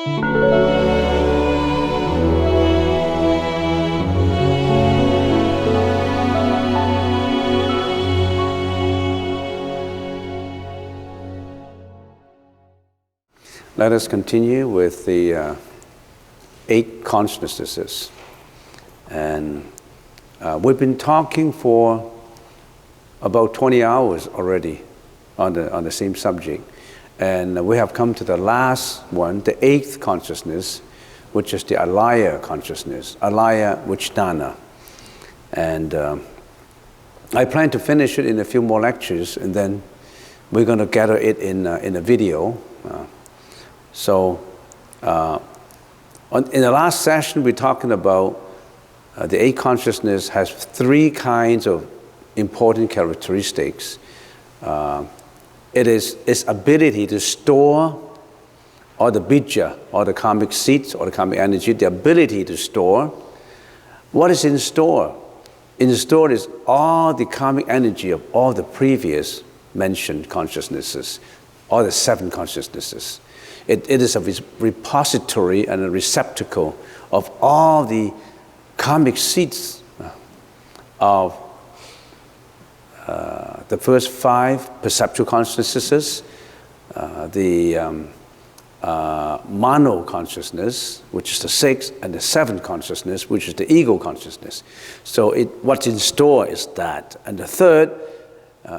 Let us continue with the 8 consciousnesses. And we've been talking for about 20 hours already on the same subject. And we have come to the last one, the 8th consciousness, which is the alaya consciousness, alaya vijnana. And I plan to finish it in a few more lectures, and then we're going to gather it in a video. So in the last session, we're talking about the 8 consciousness has 3 kinds of important characteristics. It is its ability to store all the bija, or the karmic seeds, or the karmic energy, the ability to store. What is in store? In store is all the karmic energy of all the previous mentioned consciousnesses, all the 7 consciousnesses. It is a repository and a receptacle of all the karmic seeds of the first 5 perceptual consciousnesses, the mano consciousness, which is the 6th, and the 7th consciousness, which is the ego consciousness. So what's in store is that. And the 3rd,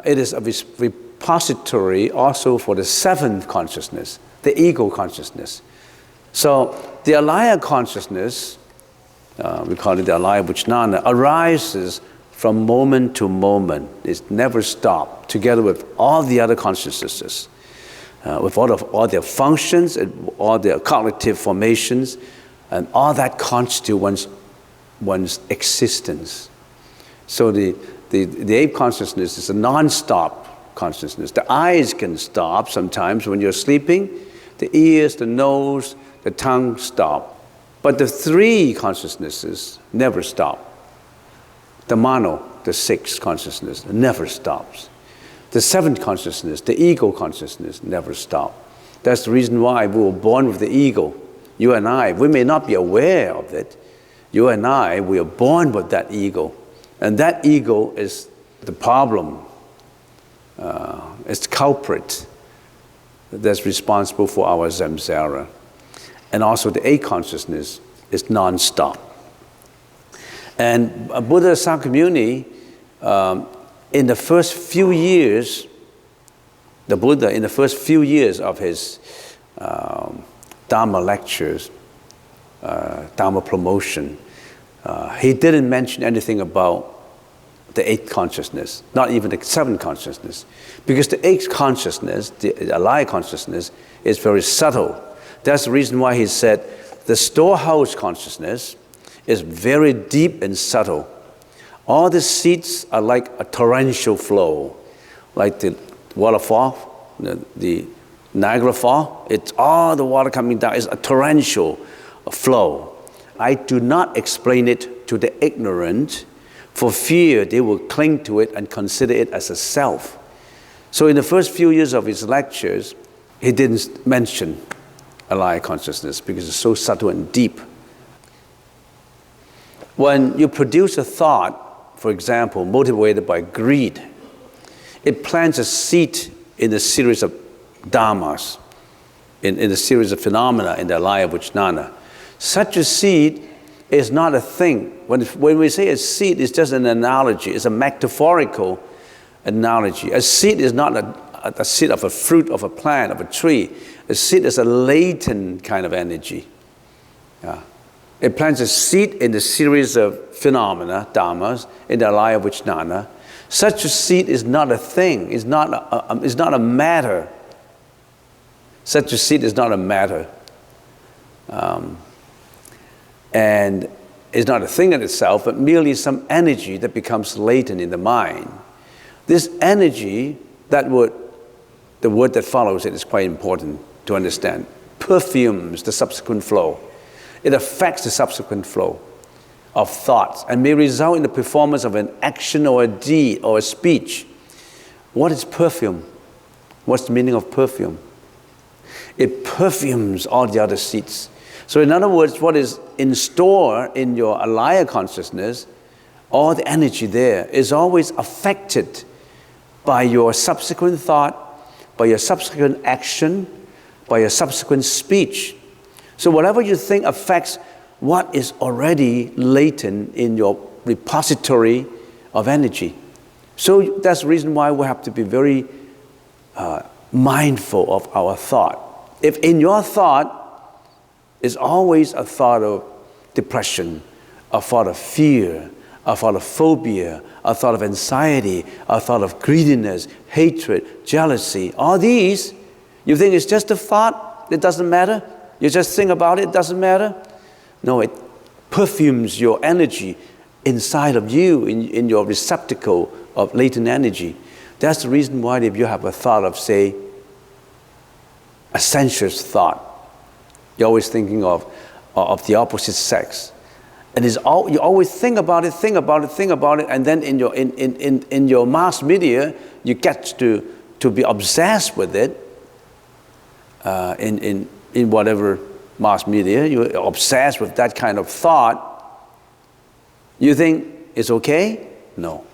it is a repository also for the 7th consciousness, the ego consciousness. So the alaya consciousness, we call it the alaya vijnana, arises from moment to moment. It's never stopped, together with all the other consciousnesses, with all their functions and all their cognitive formations, and all that constitutes one's existence. So the 8th consciousness is a non-stop consciousness. The eyes can stop sometimes when you're sleeping. The ears, the nose, the tongue stop. But the 3 consciousnesses never stop. The mano, the 6th consciousness, never stops. The 7th consciousness, the ego consciousness, never stops. That's the reason why we were born with the ego. You and I, we may not be aware of it. You and I, we are born with that ego. And that ego is the problem. It's the culprit that's responsible for our samsara. And also the 8th consciousness is non-stop. And Buddha Sakyamuni, in the first few years, the Buddha, in the first few years of his Dharma lectures, Dharma promotion, he didn't mention anything about the 8th consciousness, not even the 7th consciousness. Because the 8th consciousness, the alaya consciousness, is very subtle. That's the reason why he said the storehouse consciousness is very deep and subtle. All the seeds are like a torrential flow, like the waterfall, the Niagara Fall. It's all the water coming down. It's a torrential flow. I do not explain it to the ignorant, for fear they will cling to it and consider it as a self. So in the first few years of his lectures, he didn't mention alaya consciousness because it's so subtle and deep. When you produce a thought, for example, motivated by greed, it plants a seed in a series of dharmas, in a series of phenomena in the alaya vijnana. Such a seed is not a thing. When we say a seed, it's just an analogy. It's a metaphorical analogy. A seed is not a seed of a fruit of a plant, of a tree. A seed is a latent kind of energy. It plants a seed in the series of phenomena, dharmas, in the alaya vijnana. Such a seed is not a thing. It's not a matter. Such a seed is not a matter. And it's not a thing in itself, but merely some energy that becomes latent in the mind. This energy, the word that follows it is quite important to understand. Perfumes the subsequent flow. It affects the subsequent flow of thoughts and may result in the performance of an action or a deed or a speech. What is perfume? What's the meaning of perfume? It perfumes all the other seeds. So in other words, what is in store in your alaya consciousness, all the energy there is always affected by your subsequent thought, by your subsequent action, by your subsequent speech. So whatever you think affects what is already latent in your repository of energy. So that's the reason why we have to be very mindful of our thought. If in your thought is always a thought of depression, a thought of fear, a thought of phobia, a thought of anxiety, a thought of greediness, hatred, jealousy, all these, you think it's just a thought, it doesn't matter? You just think about it, it doesn't matter? No, it perfumes your energy inside of you, in your receptacle of latent energy. That's the reason why if you have a thought of, say, a sensuous thought, you're always thinking of the opposite sex. And you always think about it, and then in your mass media, you get to be obsessed with it. In whatever mass media, you're obsessed with that kind of thought. You think it's okay? No.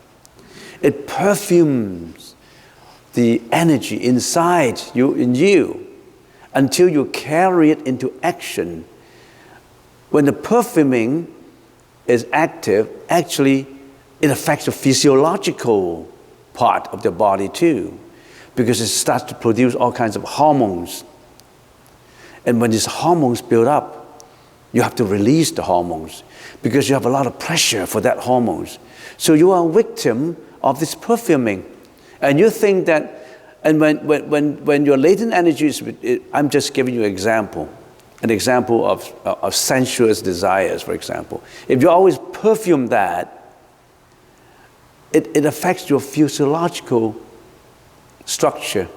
It perfumes the energy inside you, in you, until you carry it into action. When the perfuming is active, actually it affects the physiological part of the body too, because it starts to produce all kinds of hormones. And when these hormones build up, you have to release the hormones because you have a lot of pressure for that hormones. So you are a victim of this perfuming. And you think that, and when your latent energy is, I'm just giving you an example of sensuous desires, for example. If you always perfume that, it affects your physiological structure.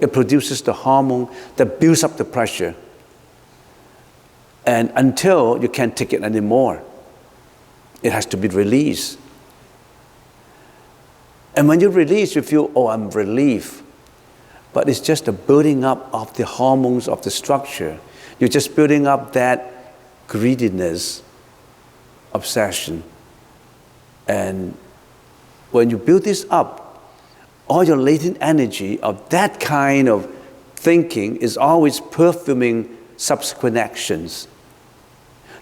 It produces the hormone that builds up the pressure. And until you can't take it anymore, it has to be released. And when you release, you feel, oh, I'm relieved. But it's just a building up of the hormones of the structure. You're just building up that greediness, obsession. And when you build this up, all your latent energy of that kind of thinking is always perfuming subsequent actions.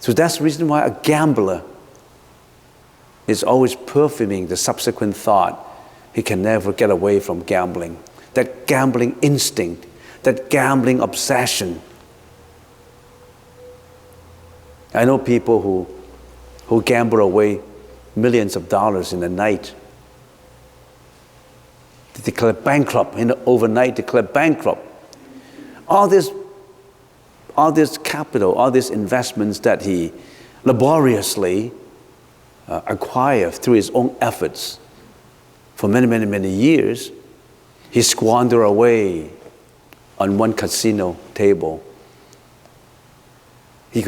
So that's the reason why a gambler is always perfuming the subsequent thought. He can never get away from gambling. That gambling instinct, that gambling obsession. I know people who gamble away millions of dollars in a night. They declare bankrupt, overnight declare bankrupt. All this capital, all these investments that he laboriously acquired through his own efforts for many years, he squandered away on one casino table. He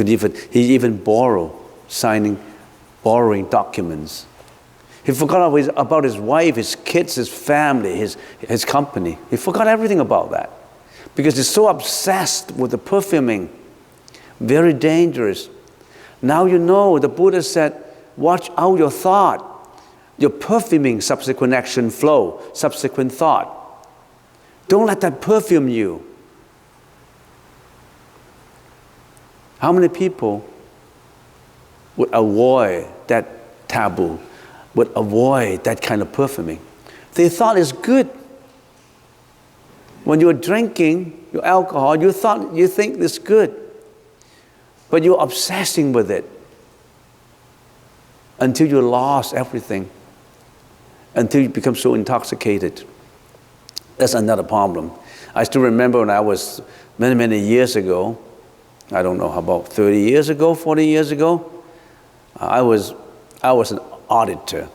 even borrowing documents. He forgot about his wife, his kids, his family, his company. He forgot everything about that because he's so obsessed with the perfuming. Very dangerous. Now you know, the Buddha said, watch out your thought. You're perfuming subsequent action flow, subsequent thought. Don't let that perfume you. How many people would avoid that taboo, would avoid that kind of perfuming? They thought it's good. When you're drinking your alcohol, you think it's good. But you're obsessing with it until you lost everything, until you become so intoxicated. That's another problem. I still remember when I was many years ago, I don't know, about 30 years ago, 40 years ago, I was an auditor.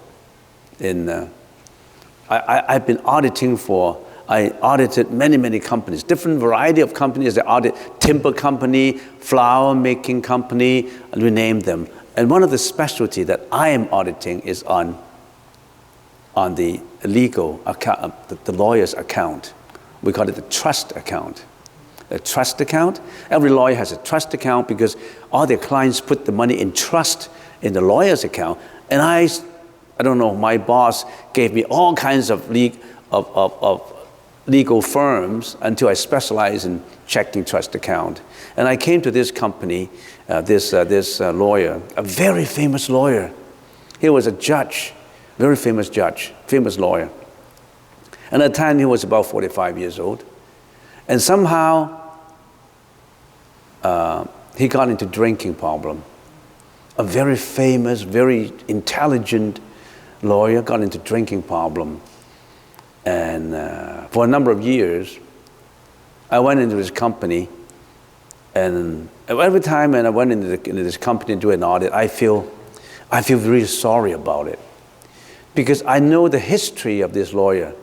I've been auditing I audited many companies, different variety of companies. I audit timber company, flower making company, and we named them. And one of the specialty that I am auditing is on the legal account, the lawyer's account. We call it the trust account. a trust account. Every lawyer has a trust account because all their clients put the money in trust in the lawyer's account. And I don't know, my boss gave me all kinds of legal firms until I specialized in checking trust account. And I came to this company, this lawyer, a very famous lawyer. He was a judge, very famous judge, famous lawyer. And at the time he was about 45 years old. And somehow he got into drinking problem. A very famous, very intelligent lawyer got into drinking problem. And for a number of years, I went into his company, and every time when I went into this company to do an audit, I feel really sorry about it, because I know the history of this lawyer.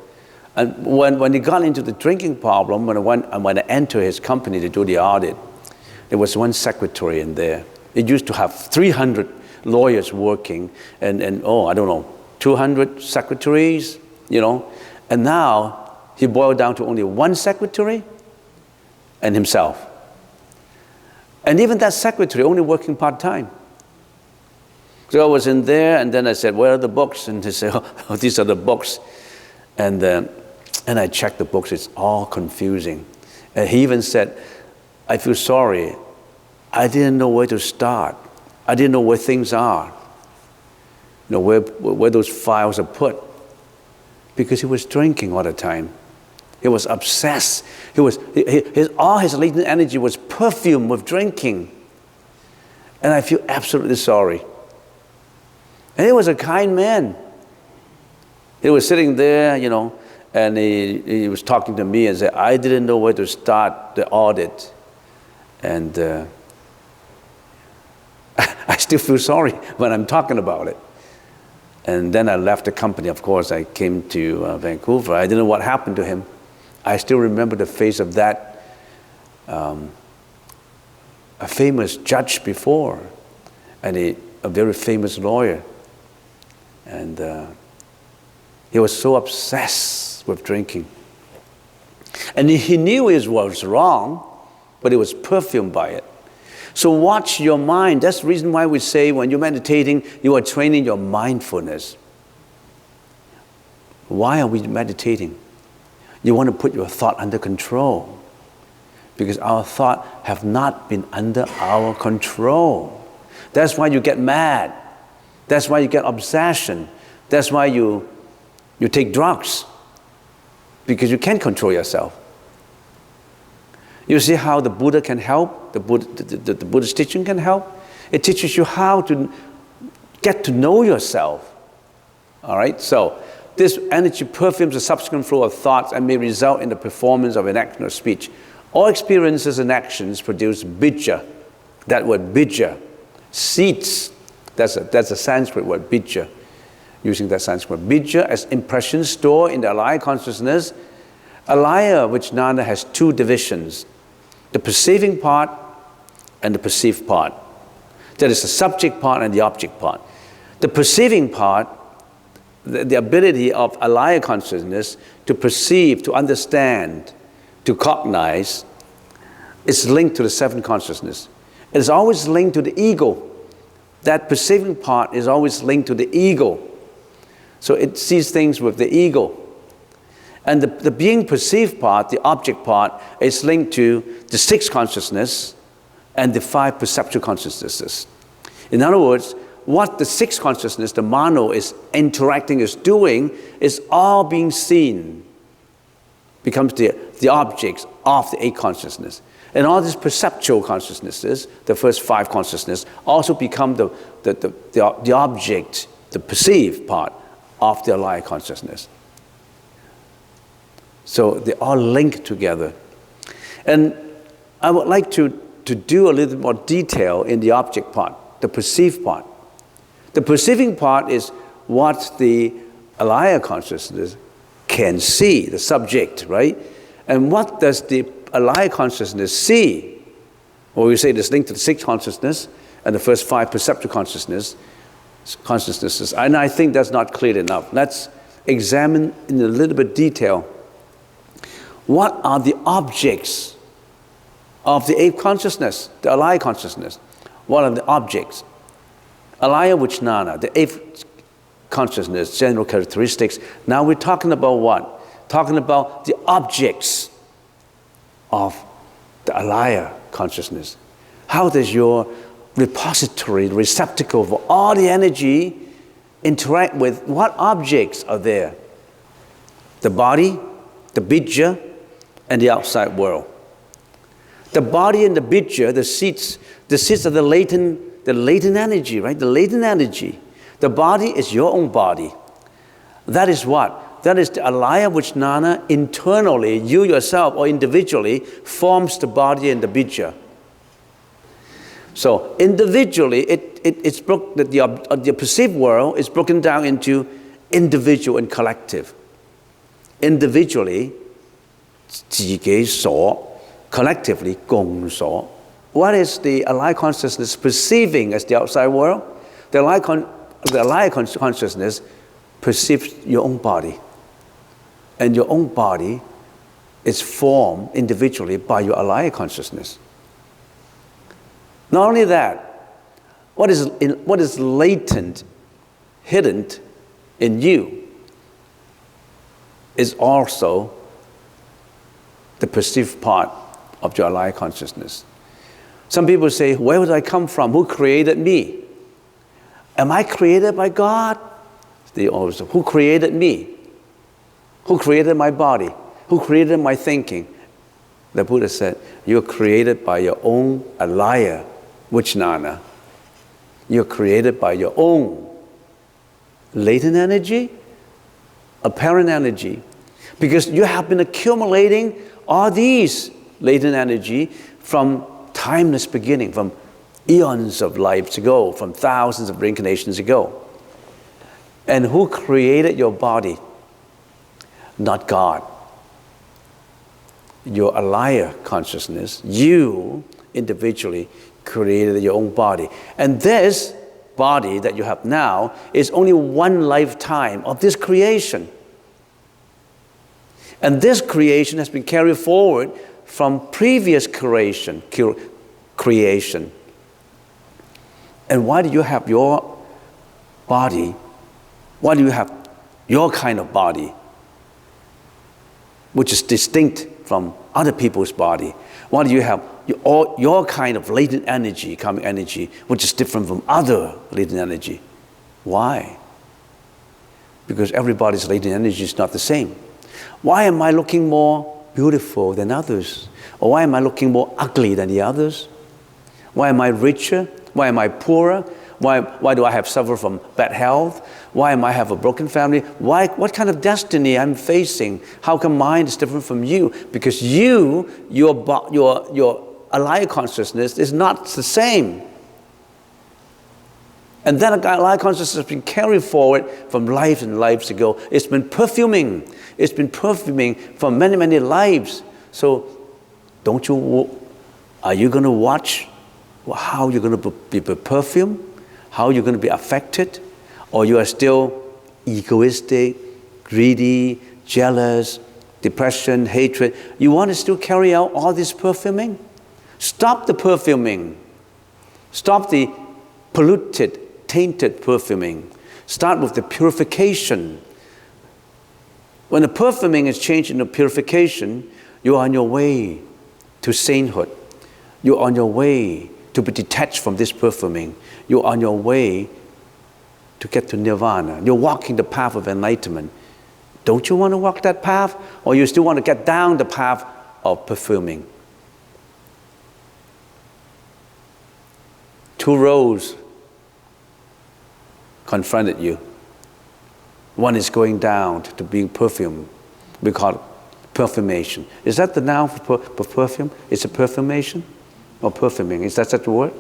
And when he got into the drinking problem, when I entered his company to do the audit, there was one secretary in there. It used to have 300 lawyers working, and I don't know, 200 secretaries, you know. And now he boiled down to only one secretary and himself. And even that secretary only working part-time. So I was in there, and then I said, "Where are the books?" And they said, "Oh, these are the books." And I checked the books. It's all confusing. And he even said, "I feel sorry. I didn't know where to start. I didn't know where things are. You know, where those files are put." Because he was drinking all the time. He was obsessed. All his latent energy was perfumed with drinking. And I feel absolutely sorry. And he was a kind man. He was sitting there, you know, and he was talking to me and said, "I didn't know where to start the audit." And I still feel sorry when I'm talking about it. And then I left the company. Of course, I came to Vancouver. I didn't know what happened to him. I still remember the face of that a famous judge before, and a very famous lawyer. And he was so obsessed with drinking. And he knew it was wrong, but he was perfumed by it. So watch your mind. That's the reason why we say when you're meditating, you are training your mindfulness. Why are we meditating? You want to put your thought under control, because our thought have not been under our control. That's why you get mad. That's why you get obsession. That's why you take drugs, because you can't control yourself. You see how the Buddha can help? The Buddhist teaching can help? It teaches you how to get to know yourself. All right? So this energy perfumes the subsequent flow of thoughts and may result in the performance of an action or speech. All experiences and actions produce bija. That word bija, seeds. That's a Sanskrit word, bija. Using that Sanskrit word. Bija as impressions stored in the alaya consciousness. Alaya, which Nana, has two divisions. The perceiving part and the perceived part. That is the subject part and the object part. The perceiving part, the ability of alaya consciousness to perceive, to understand, to cognize, is linked to the seven consciousness. It is always linked to the ego. That perceiving part is always linked to the ego. So it sees things with the ego. And the being perceived part, the object part, is linked to the sixth consciousness and the five perceptual consciousnesses. In other words, what the sixth consciousness, the mano, is interacting, is doing, is all being seen, becomes the objects of the eight consciousness. And all these perceptual consciousnesses, the first five consciousness, also become the object, the perceived part of the alaya consciousness. So they all link together. And I would like to do a little more detail in the object part, the perceived part. The perceiving part is what the alaya consciousness can see, the subject, right? And what does the alaya consciousness see? Well, we say this link to the sixth consciousness and the first five perceptual consciousnesses. And I think that's not clear enough. Let's examine in a little bit detail. What are the objects of the eighth consciousness, the alaya consciousness. What are the objects? Alaya Vijnana, the eighth consciousness, general characteristics. Now we're talking about what? Talking about the objects of the alaya consciousness. How does your repository, the receptacle for all the energy interact with what objects are there? The body, the bija, and the outside world. The body and the bija, the seats are the latent energy, right? The latent energy. The body is your own body. That is what? That is the alaya vijnana internally, you yourself or individually, forms the body and the bija. So individually, the perceived world is broken down into individual and collective. Individually, 自己所, collectively, 共所. What is the alaya consciousness perceiving as the outside world? The alaya consciousness perceives your own body. And your own body is formed individually by your alaya consciousness. Not only that, what is latent, hidden in you is also the perceived part of your alaya consciousness. Some people say, where would I come from? Who created me? Am I created by God? They always say, who created me? Who created my body? Who created my thinking? The Buddha said, you're created by your own alaya vijnana. You're created by your own latent energy, apparent energy, because you have been accumulating all these latent energy from timeless beginning, from eons of lives ago, from thousands of reincarnations ago. And who created your body? Not God. Your alaya consciousness, you individually created your own body. And this body that you have now is only one lifetime of this creation. And this creation has been carried forward from previous creation. And why do you have your body? Why do you have your kind of body, which is distinct from other people's body? Why do you have your kind of latent energy, karmic energy, which is different from other latent energy? Why? Because everybody's latent energy is not the same. Why am I looking more beautiful than others? Or why am I looking more ugly than the others? Why am I richer? Why am I poorer? Why do I have suffer from bad health? Why am I have a broken family? What kind of destiny I'm facing? How come mine is different from you? Because your alaya consciousness is not the same. And that alaya consciousness has been carried forward from lives and lives ago. It's been perfuming. It's been perfuming for many, many lives. So are you going to watch how you're going to be perfumed? How you're going to be affected? Or you are still egoistic, greedy, jealous, depression, hatred? You want to still carry out all this perfuming? Stop the perfuming. Stop the polluted, tainted perfuming. Start with the purification. When the perfuming is changed into purification, you are on your way to sainthood. You're on your way to be detached from this perfuming. You're on your way to get to nirvana. You're walking the path of enlightenment. Don't you want to walk that path? Or you still want to get down the path of perfuming? Two roads confronted you. One is going down to being perfumed. We call it perfumation. Is that the noun for perfume? It's a perfumation or perfuming? Is that such a word?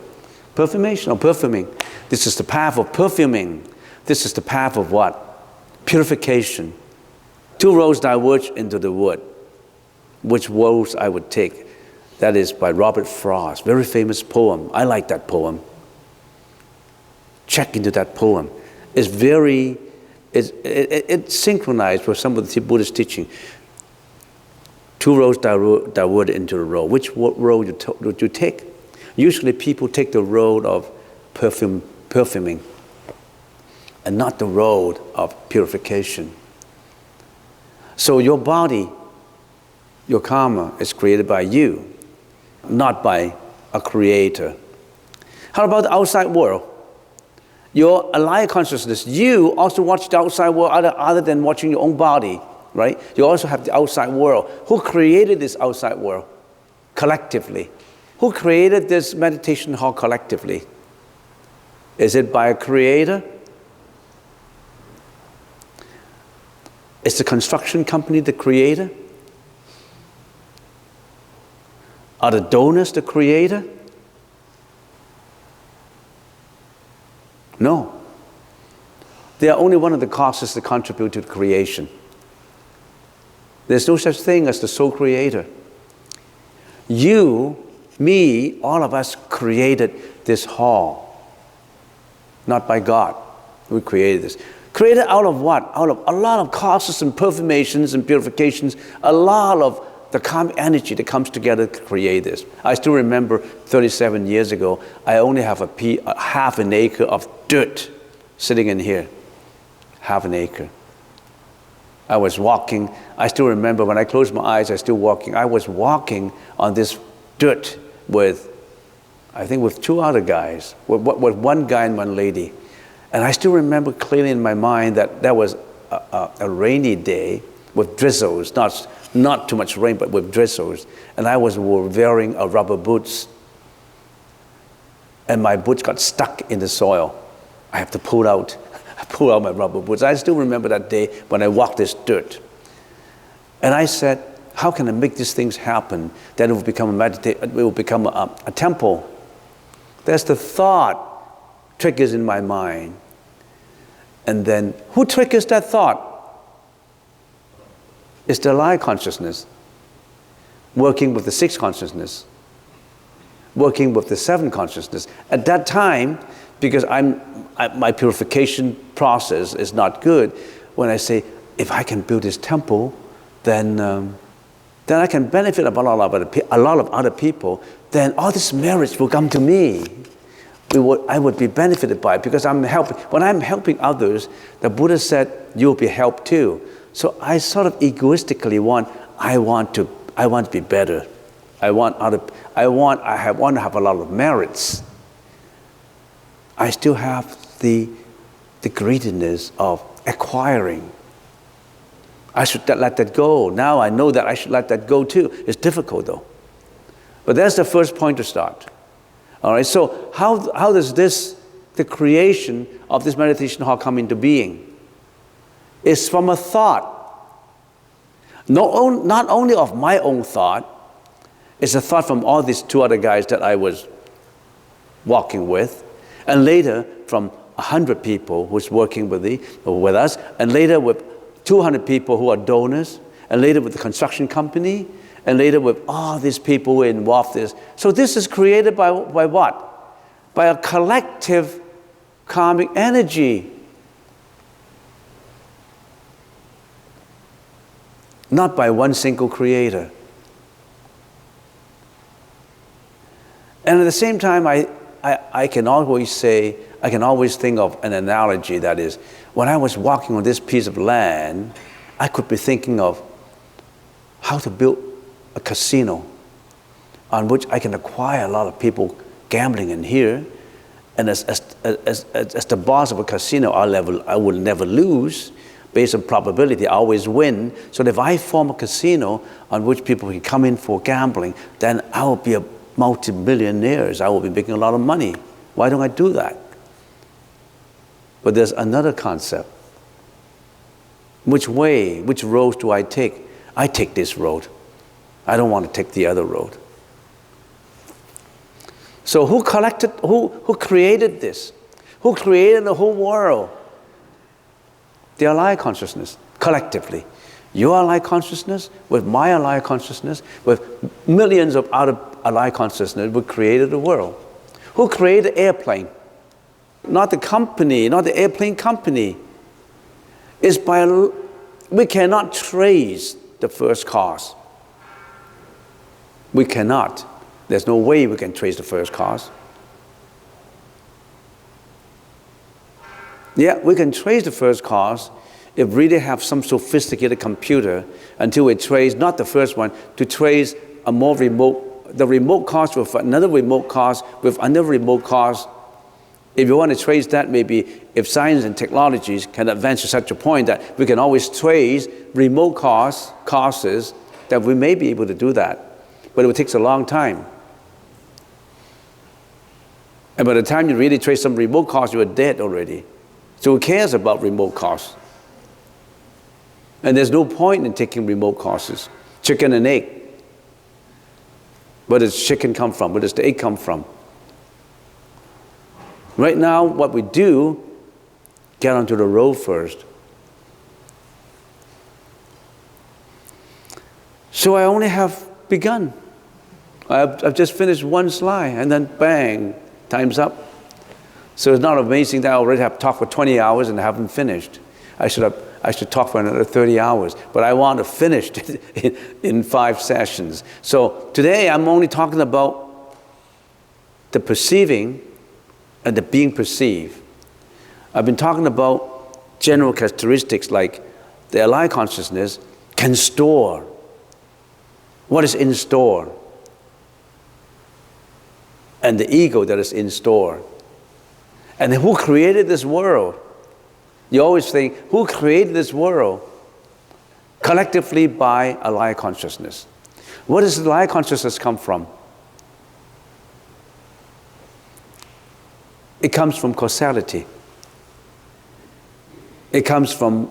Perfumation or perfuming? This is the path of perfuming. This is the path of what? Purification. Two roads diverge into the wood. Which roads I would take? That is by Robert Frost. Very famous poem. I like that poem. Check into that poem. It's synchronized with some of the Buddhist teaching. Two roads diverted into the road. Which road would you take? Usually people take the road of perfuming and not the road of purification. So your body, your karma, is created by you, not by a creator. How about the outside world? Your alive consciousness, you also watch the outside world other than watching your own body, right? You also have the outside world. Who created this outside world? Collectively. Who created this meditation hall collectively? Is it by a creator? Is the construction company the creator? Are the donors the creator? No. They are only one of the causes that contribute to the creation. There's no such thing as the sole creator. You, me, all of us created this hall. Not by God. We created this. Created out of what? Out of a lot of causes and perfumations and purifications, a lot of the karmic energy that comes together to create this. I still remember 37 years ago, I only have a half an acre of dirt sitting in here. Half an acre. I was walking. I still remember when I closed my eyes, I was still walking. I was walking on this dirt with, I think with two other guys, with one guy and one lady. And I still remember clearly in my mind that that was a rainy day with drizzles, not too much rain, but with drizzles. And I was wearing a rubber boots. And my boots got stuck in the soil. I have to pull out my rubber boots. I still remember that day when I walked this dirt. And I said, how can I make these things happen? Then it will become a temple. There's the thought triggers in my mind. And then who triggers that thought? It's the alive consciousness working with the sixth consciousness, working with the seventh consciousness. At that time, because my purification process is not good, when I say, if I can build this temple, then I can benefit a lot of other people, then all this merits will come to me. I would be benefited by it because I'm helping. When I'm helping others, the Buddha said, you'll be helped too. So I sort of egoistically I want to be better. I want to have a lot of merits. I still have the greediness of acquiring. I should let that go. Now I know that I should let that go too. It's difficult though. But that's the first point to start. All right, so how does the creation of this meditation hall come into being? It's from a thought. Not only of my own thought, it's a thought from all these two other guys that I was walking with, and later from 100 people who's working with us, and later with 200 people who are donors, and later with the construction company, and later with all these people who are involved in this. So this is created by what? By a collective karmic energy. Not by one single creator. And at the same time, I can always think of an analogy, that is, when I was walking on this piece of land, I could be thinking of how to build a casino on which I can acquire a lot of people gambling in here. And as the boss of a casino, I will never lose. Based on probability, I always win. So if I form a casino on which people can come in for gambling, then I will be a multi-millionaire. I will be making a lot of money. Why don't I do that? But there's another concept. Which road do I take? I take this road. I don't want to take the other road. So who created this? Who created the whole world? The alive consciousness, collectively. Your alive consciousness with my alive consciousness, with millions of other alive consciousness, we created the world. Who created the airplane? Not the company, not the airplane company. We cannot trace the first cause. We cannot. There's no way we can trace the first cause. Yeah, we can trace the first cause if we really have some sophisticated computer until we trace, not the first one, to trace a more remote, the remote cause with another remote cause with another remote cause. If you want to trace that, maybe if science and technologies can advance to such a point that we can always trace remote causes, that we may be able to do that. But it takes a long time. And by the time you really trace some remote cause, you are dead already. So who cares about remote cause? And there's no point in taking remote causes. Chicken and egg. Where does chicken come from? Where does the egg come from? Right now, what we do, get onto the road first. So I only have begun. I've just finished one slide, and then bang, time's up. So it's not amazing that I already have talked for 20 hours and haven't finished. I should talk for another 30 hours, but I want to finish it in 5 sessions. So today I'm only talking about the perceiving and the being perceived. I've been talking about general characteristics like the alive consciousness can store what is in store, and the ego that is in store. And who created this world? You always think, who created this world? Collectively by alive consciousness. Where does alive consciousness come from? It comes from causality. It comes from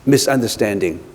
misunderstanding.